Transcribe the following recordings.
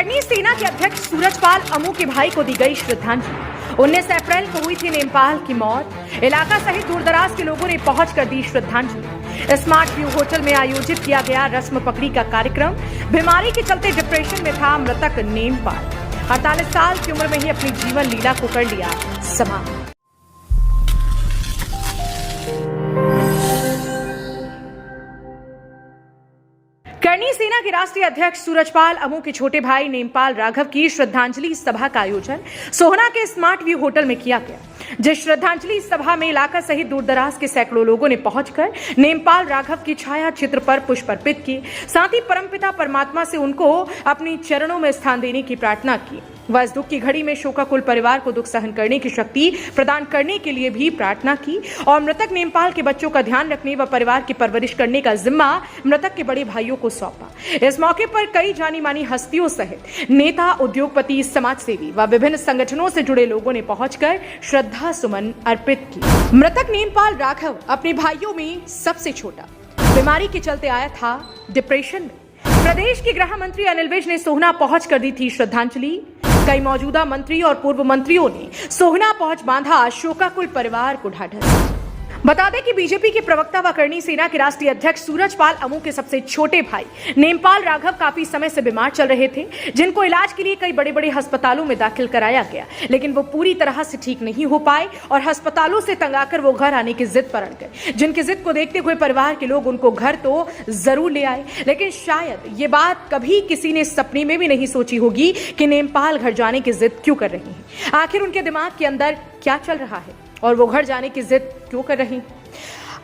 करनी सेना के अध्यक्ष सूरजपाल अमू के भाई को दी गई श्रद्धांजलि। 19 अप्रैल को हुई थी नेमपाल की मौत। इलाका सहित दूरदराज के लोगों ने पहुंचकर दी श्रद्धांजलि। स्मार्ट व्यू होटल में आयोजित किया गया रस्म पकड़ी का कार्यक्रम। बीमारी के चलते डिप्रेशन में था मृतक नेमपाल। 48 साल की उम्र में ही अपनी जीवन लीला को कर लिया समाप्त। करनी सेना के राष्ट्रीय अध्यक्ष सूरजपाल अमू के छोटे भाई नेमपाल राघव की श्रद्धांजलि सभा का आयोजन सोहना के स्मार्ट व्यू होटल में किया गया, जिस श्रद्धांजलि सभा में इलाका सहित दूरदराज के सैकड़ों लोगों ने पहुंचकर नेमपाल राघव की छाया चित्र पर पुष्प अर्पित किए। साथ ही परमपिता परमात्मा से उनको अपनी चरणों में स्थान देने की प्रार्थना की। वह इस दुख की घड़ी में शोकाकुल परिवार को दुख सहन करने की शक्ति प्रदान करने के लिए भी प्रार्थना की और मृतक नेमपाल के बच्चों का ध्यान रखने व परिवार की परवरिश करने का जिम्मा मृतक के बड़े भाइयों को सौंपा। इस मौके पर कई जानी मानी हस्तियों सहित नेता, उद्योगपति, समाजसेवी व विभिन्न संगठनों से जुड़े लोगों ने पहुंचकर श्रद्धा सुमन अर्पित की। मृतक नेमपाल राघव अपने भाइयों में सबसे छोटा, बीमारी के चलते आया था डिप्रेशन में। प्रदेश के गृह मंत्री अनिल विज ने सोहना पहुंचकर दी थी श्रद्धांजलि। कई मौजूदा मंत्री और पूर्व मंत्रियों ने सोहना पहुंच बांधा शोकाकुल परिवार को ढाढस। बता दें कि बीजेपी के प्रवक्ता व करनी सेना के राष्ट्रीय अध्यक्ष सूरजपाल अमू के सबसे छोटे भाई नेमपाल राघव काफी समय से बीमार चल रहे थे, जिनको इलाज के लिए कई बड़े बड़े अस्पतालों में दाखिल कराया गया, लेकिन वो पूरी तरह से ठीक नहीं हो पाए और अस्पतालों से तंग आकर वो घर आने की जिद पर अड़ गए, जिनकी जिद को देखते हुए परिवार के लोग उनको घर तो जरूर ले आए, लेकिन शायद ये बात कभी किसी ने सपने में भी नहीं सोची होगी कि नेमपाल घर जाने की जिद क्यों कर रही है। आखिर उनके दिमाग के अंदर क्या चल रहा है और वो घर जाने की जिद क्यों कर रही?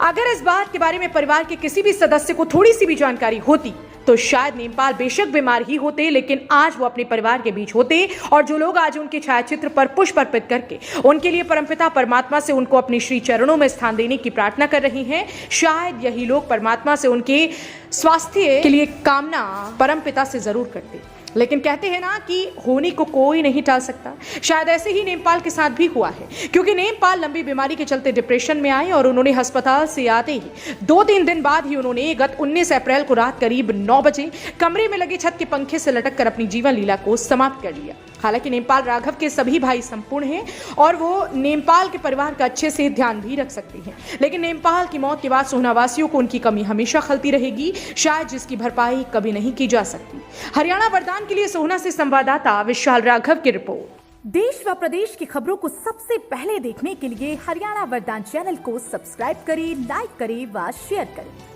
अगर इस बात के बारे में परिवार के किसी भी सदस्य को थोड़ी सी भी जानकारी होती तो शायद नेमपाल बेशक बीमार ही होते, लेकिन आज वो अपने परिवार के बीच होते और जो लोग आज उनके छायाचित्र पर पुष्प अर्पित करके उनके लिए परमपिता परमात्मा से उनको अपने श्री चरणों में स्थान देने की प्रार्थना कर रही हैं, शायद यही लोग परमात्मा से उनके स्वास्थ्य के लिए कामना परमपिता से जरूर करते। लेकिन कहते हैं ना कि होने को कोई नहीं टाल सकता। शायद ऐसे ही नेमपाल के साथ भी हुआ है, क्योंकि नेमपाल लंबी बीमारी के चलते डिप्रेशन में आए और उन्होंने अस्पताल से आते ही 2-3 दिन बाद ही उन्होंने गत 19 अप्रैल को रात करीब 9 बजे कमरे में लगे छत के पंखे से लटक कर अपनी जीवन लीला को समाप्त कर लिया। हालांकि नेमपाल राघव के सभी भाई संपूर्ण हैं और वो नेमपाल के परिवार का अच्छे से ध्यान भी रख सकते हैं, लेकिन नेमपाल की मौत के बाद सोहनावासियों को उनकी कमी हमेशा खलती रहेगी, शायद जिसकी भरपाई कभी नहीं की जा सकती। हरियाणा वरदान के लिए सोहना से संवाददाता विशाल राघव की रिपोर्ट। देश व प्रदेश की खबरों को सबसे पहले देखने के लिए हरियाणा वरदान चैनल को सब्सक्राइब करें, लाइक करें व शेयर करें।